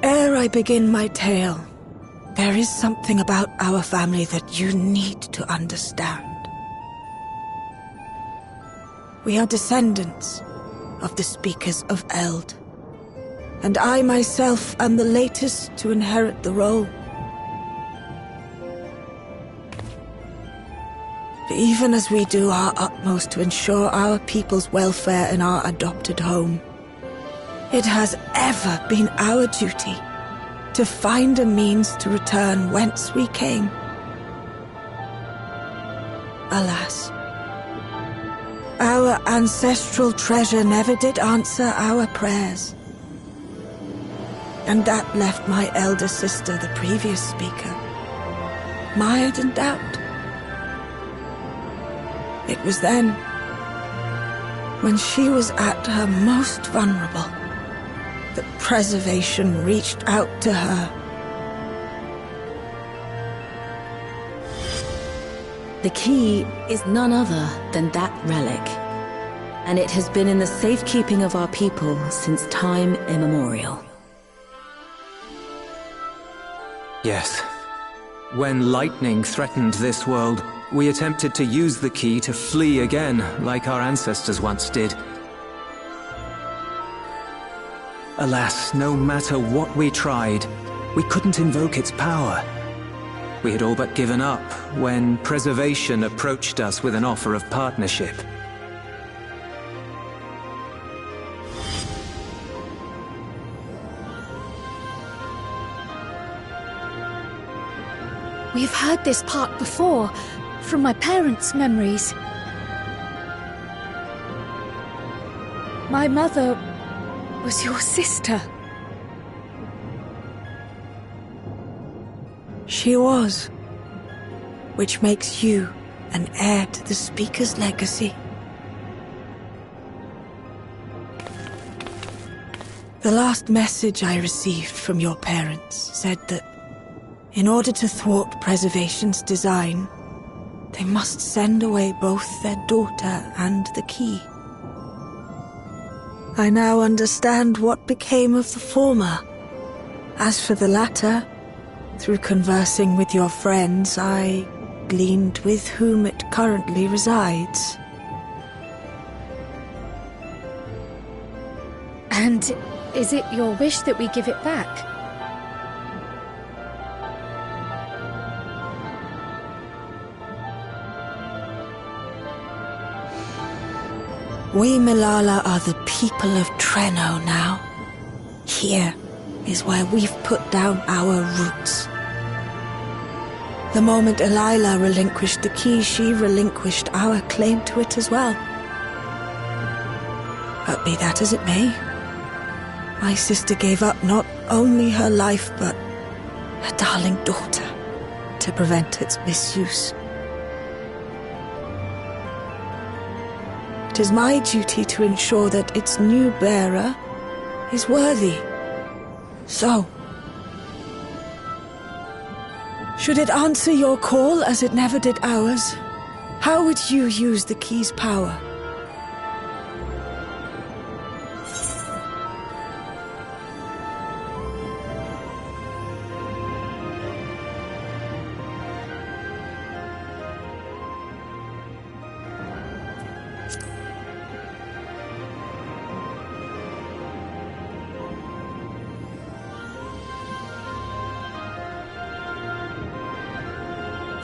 Ere I begin my tale, there is something about our family that you need to understand. We are descendants of the Speakers of Eld, and I myself am the latest to inherit the role. Even as we do our utmost to ensure our people's welfare in our adopted home, it has ever been our duty to find a means to return whence we came. Alas, our ancestral treasure never did answer our prayers. And that left my elder sister, the previous speaker, mired in doubt. It was then, when she was at her most vulnerable, that preservation reached out to her. The key is none other than that relic, and it has been in the safekeeping of our people since time immemorial. Yes. When lightning threatened this world, we attempted to use the key to flee again, like our ancestors once did. Alas, no matter what we tried, we couldn't invoke its power. We had all but given up when Preservation approached us with an offer of partnership. We've heard this part before, from my parents' memories. My mother was your sister. She was, which makes you an heir to the Speaker's legacy. The last message I received from your parents said that in order to thwart Preservation's design, they must send away both their daughter and the key. I now understand what became of the former. As for the latter, through conversing with your friends, I gleaned with whom it currently resides. And is it your wish that we give it back? We Milala are the people of Treno now. Here is where we've put down our roots. The moment Elila relinquished the key, she relinquished our claim to it as well. But be that as it may, my sister gave up not only her life, but her darling daughter, to prevent its misuse. It is my duty to ensure that its new bearer is worthy. So, should it answer your call as it never did ours, how would you use the key's power?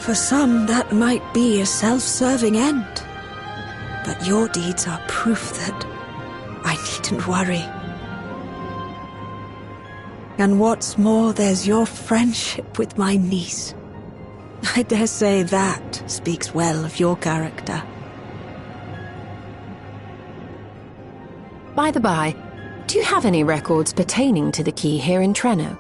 For some, that might be a self-serving end. But your deeds are proof that I needn't worry. And what's more, there's your friendship with my niece. I dare say that speaks well of your character. By the by, do you have any records pertaining to the key here in Treno?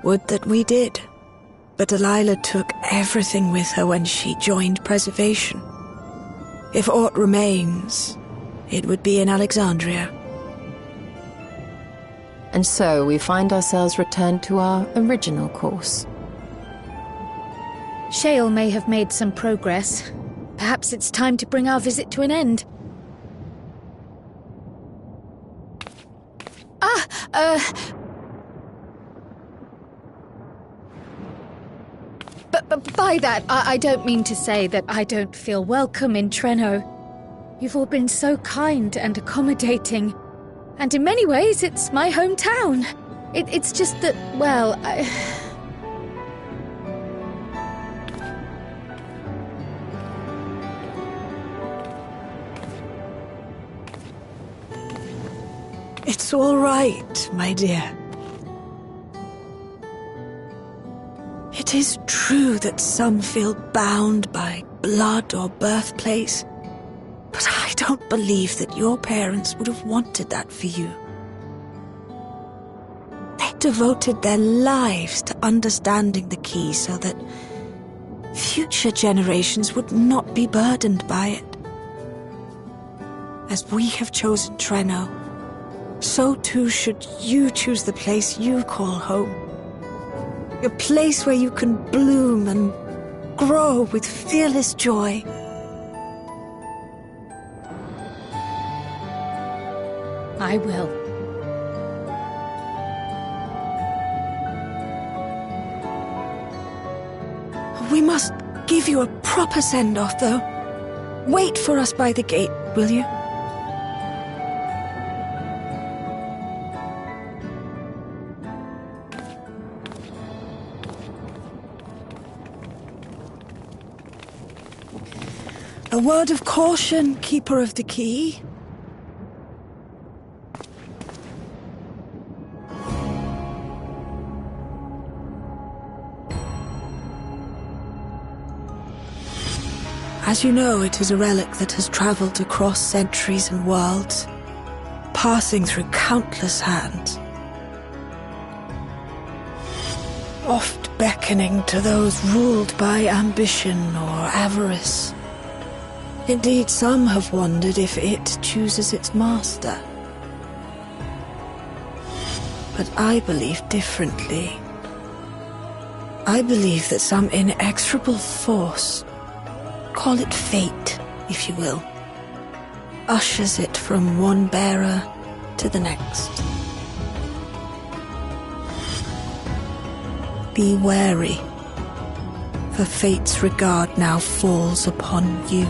Would that we did. But Delilah took everything with her when she joined Preservation. If aught remains, it would be in Alexandria. And so we find ourselves returned to our original course. Shale may have made some progress. Perhaps it's time to bring our visit to an end. But by that, I don't mean to say that I don't feel welcome in Treno. You've all been so kind and accommodating. And in many ways, it's my hometown. It's just that, well, It's all right, my dear. It is true that some feel bound by blood or birthplace, but I don't believe that your parents would have wanted that for you. They devoted their lives to understanding the key so that future generations would not be burdened by it. As we have chosen Treno, so too should you choose the place you call home. A place where you can bloom and grow with fearless joy. I will. We must give you a proper send-off, though. Wait for us by the gate, will you? A word of caution, Keeper of the Key. As you know, it is a relic that has traveled across centuries and worlds, passing through countless hands. Oft beckoning to those ruled by ambition or avarice. Indeed, some have wondered if it chooses its master. But I believe differently. I believe that some inexorable force, call it fate, if you will, ushers it from one bearer to the next. Be wary, for fate's regard now falls upon you.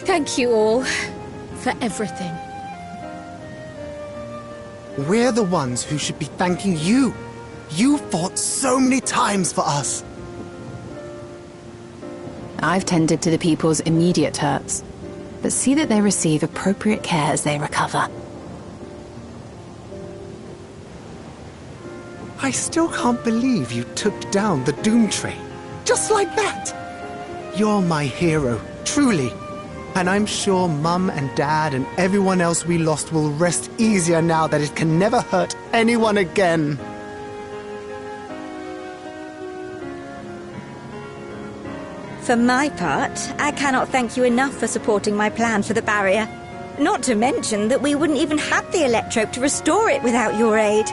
Thank you all for everything. We're the ones who should be thanking you. You fought so many times for us. I've tended to the people's immediate hurts, but see that they receive appropriate care as they recover. I still can't believe you took down the Doom Train. Just like that. You're my hero, truly. And I'm sure Mum and Dad and everyone else we lost will rest easier now that it can never hurt anyone again. For my part, I cannot thank you enough for supporting my plan for the barrier. Not to mention that we wouldn't even have the electrope to restore it without your aid.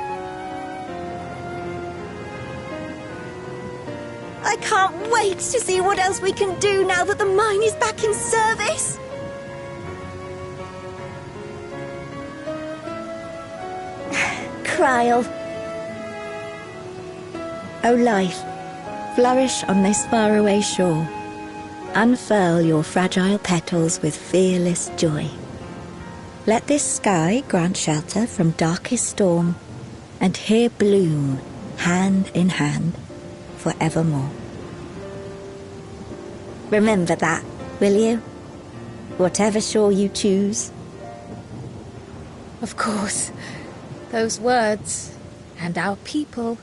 I can't wait to see what else we can do now that the mine is back in service. Kryl. O life, flourish on this faraway shore. Unfurl your fragile petals with fearless joy. Let this sky grant shelter from darkest storm, and here bloom, hand in hand, forevermore. Remember that, will you? Whatever shore you choose. Of course, those words and our people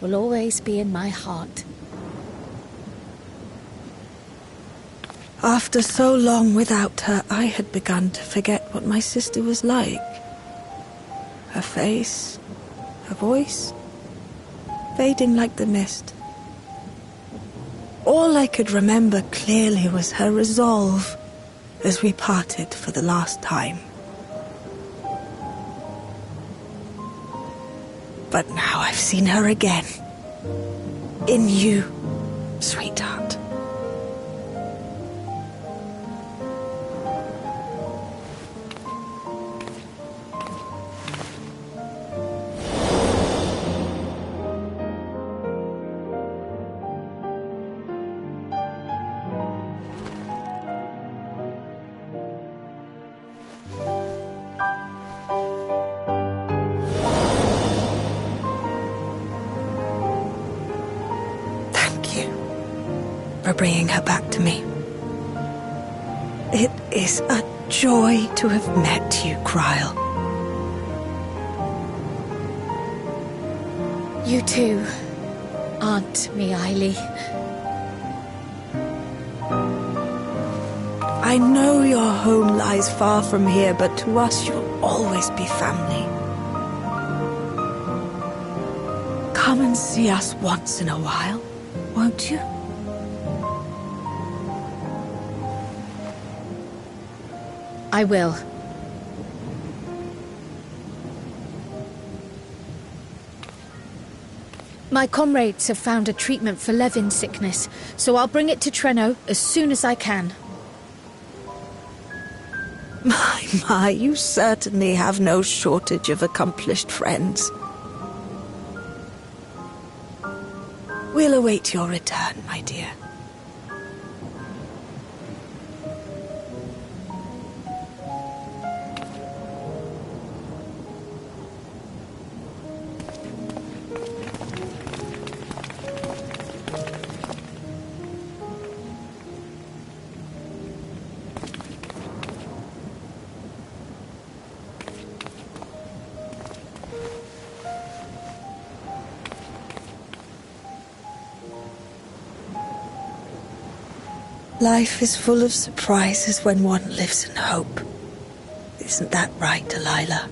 will always be in my heart. After so long without her, I had begun to forget what my sister was like. Her face, her voice, fading like the mist. All I could remember clearly was her resolve as we parted for the last time. But now I've seen her again. In you, sweetheart. For bringing her back to me. It is a joy to have met you, Kryl. You too, Aunt Meili. I know your home lies far from here, but to us you'll always be family. Come and see us once in a while, won't you? I will. My comrades have found a treatment for Levin's sickness, so I'll bring it to Treno as soon as I can. My, you certainly have no shortage of accomplished friends. We'll await your return, my dear. Life is full of surprises when one lives in hope. Isn't that right, Delilah?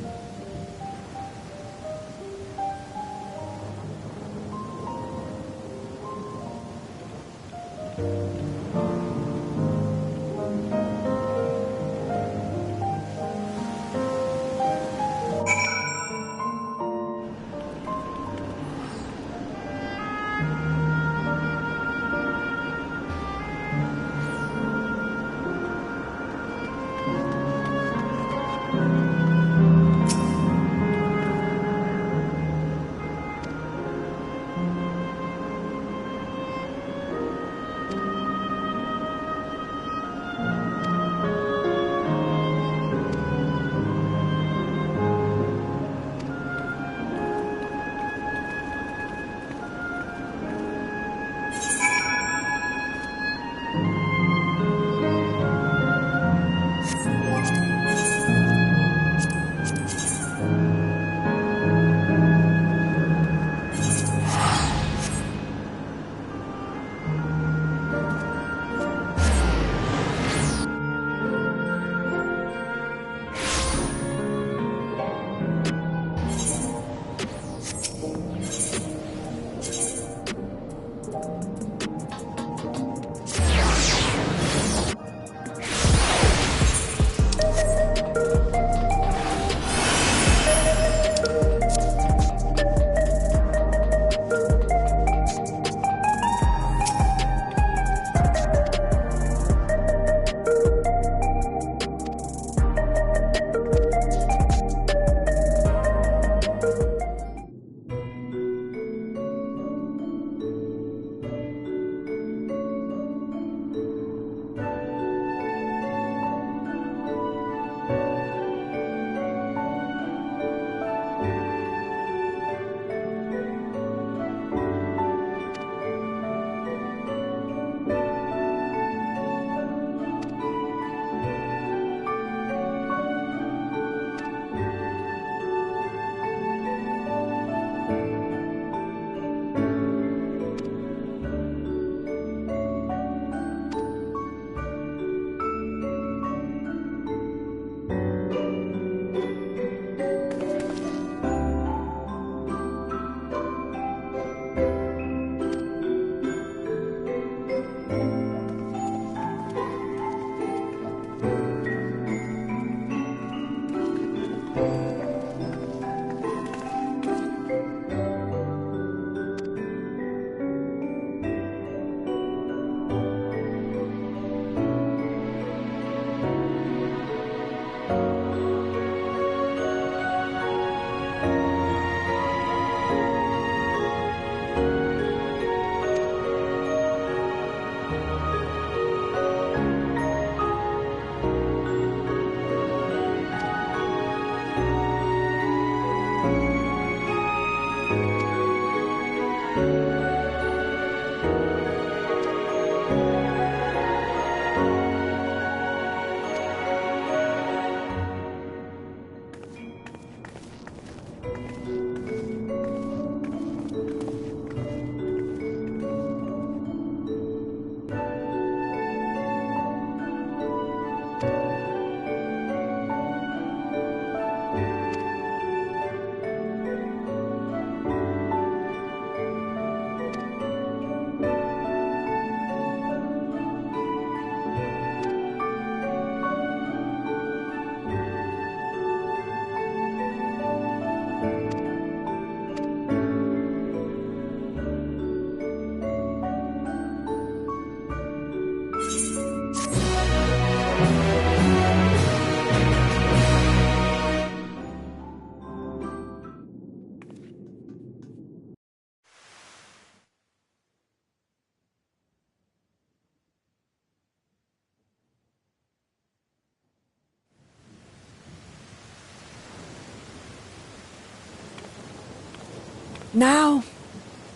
Now,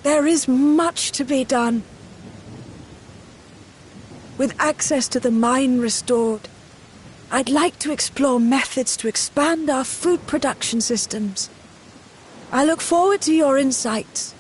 there is much to be done. With access to the mine restored, I'd like to explore methods to expand our food production systems. I look forward to your insights.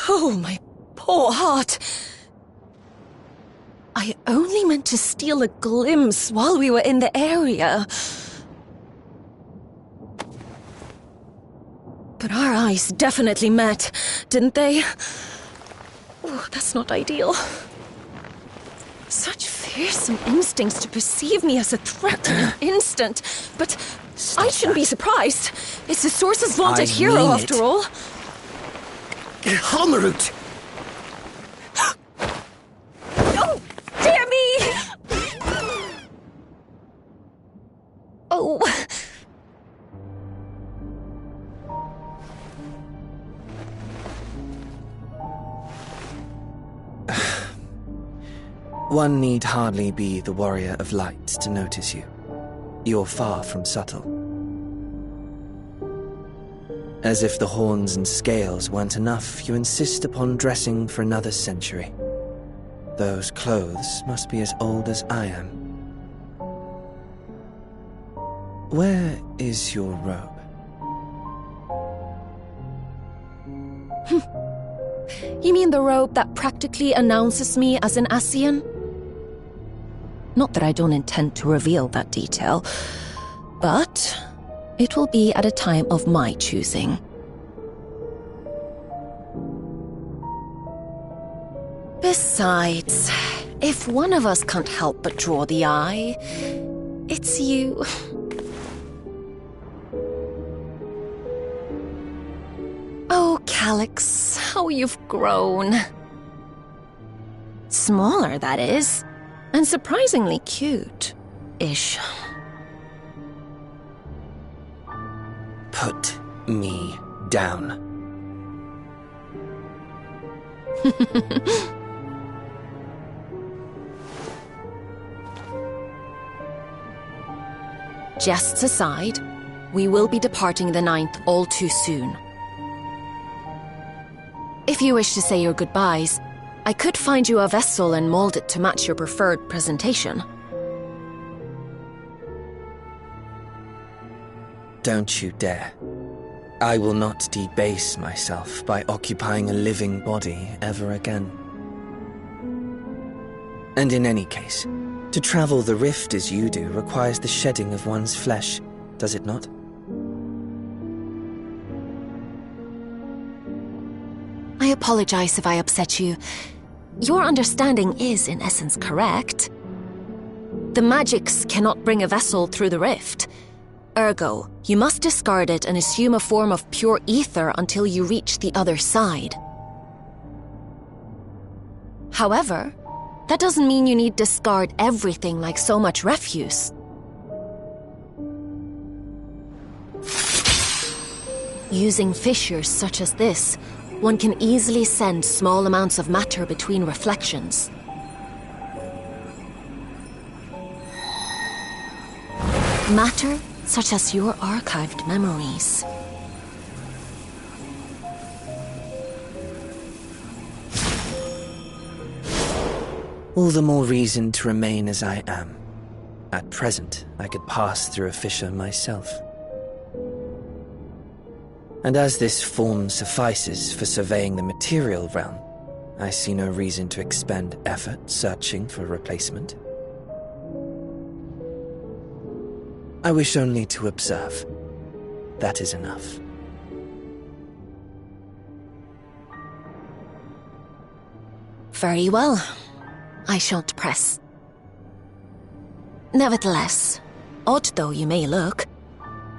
Oh, my poor heart. I only meant to steal a glimpse while we were in the area. But our eyes definitely met, didn't they? Oh, that's not ideal. Such fearsome instincts to perceive me as a threat in an instant. But I shouldn't be surprised. It's the Source's vaunted hero, after all. Halmarut! Oh, dear me! Oh. One need hardly be the warrior of light to notice you. You're far from subtle. As if the horns and scales weren't enough, you insist upon dressing for another century. Those clothes must be as old as I am. Where is your robe? You mean the robe that practically announces me as an Ascian? Not that I don't intend to reveal that detail, but it will be at a time of my choosing. Besides, if one of us can't help but draw the eye, it's you. Oh, Calyx, how you've grown. Smaller, that is, and surprisingly cute-ish. Put me down. Jests aside, we will be departing the 9th all too soon. If you wish to say your goodbyes, I could find you a vessel and mold it to match your preferred presentation. Don't you dare. I will not debase myself by occupying a living body ever again. And in any case, to travel the rift as you do requires the shedding of one's flesh, does it not? I apologize if I upset you. Your understanding is, in essence, correct. The magics cannot bring a vessel through the rift. Ergo, you must discard it and assume a form of pure ether until you reach the other side. However, that doesn't mean you need discard everything like so much refuse. Using fissures such as this, one can easily send small amounts of matter between reflections. Matter such as your archived memories. All the more reason to remain as I am. At present, I could pass through a fissure myself. And as this form suffices for surveying the material realm, I see no reason to expend effort searching for a replacement. I wish only to observe. That is enough. Very well. I shan't press. Nevertheless, Odd though you may look,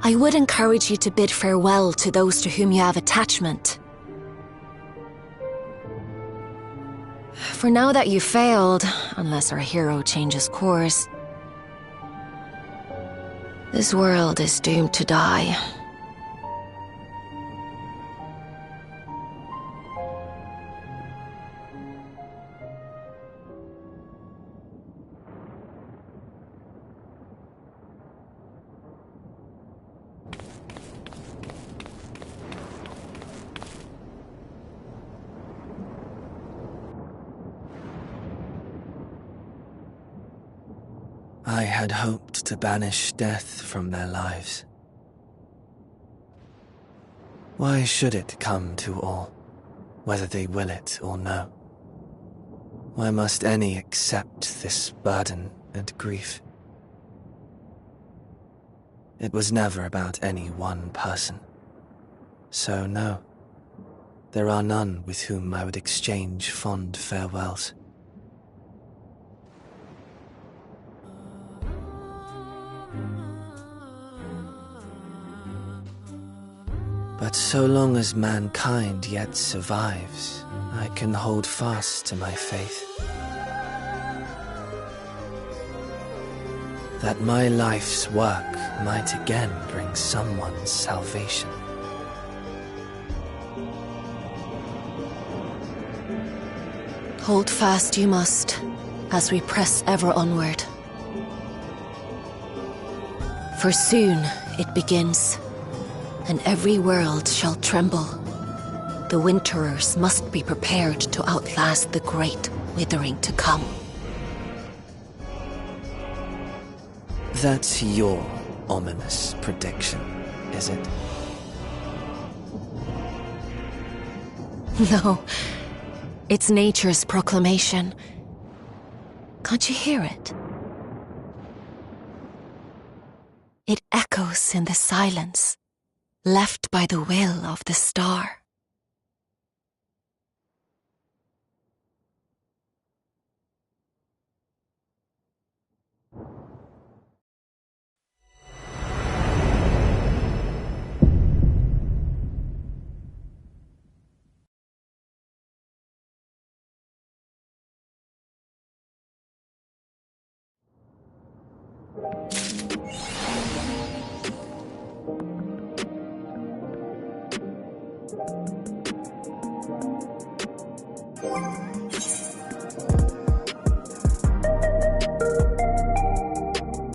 I would encourage you to bid farewell to those to whom you have attachment. For now that you've failed, unless our hero changes course, this world is doomed to die. I had hoped to banish death from their lives. Why should it come to all, whether they will it or no? Why must any accept this burden and grief? It was never about any one person. So no, there are none with whom I would exchange fond farewells. But so long as mankind yet survives, I can hold fast to my faith. That my life's work might again bring someone's salvation. Hold fast you must, as we press ever onward. For soon it begins, and every world shall tremble. The Winterers must be prepared to outlast the great withering to come. That's your ominous prediction, is it? No, it's nature's proclamation. Can't you hear it? It echoes in the silence, left by the will of the star.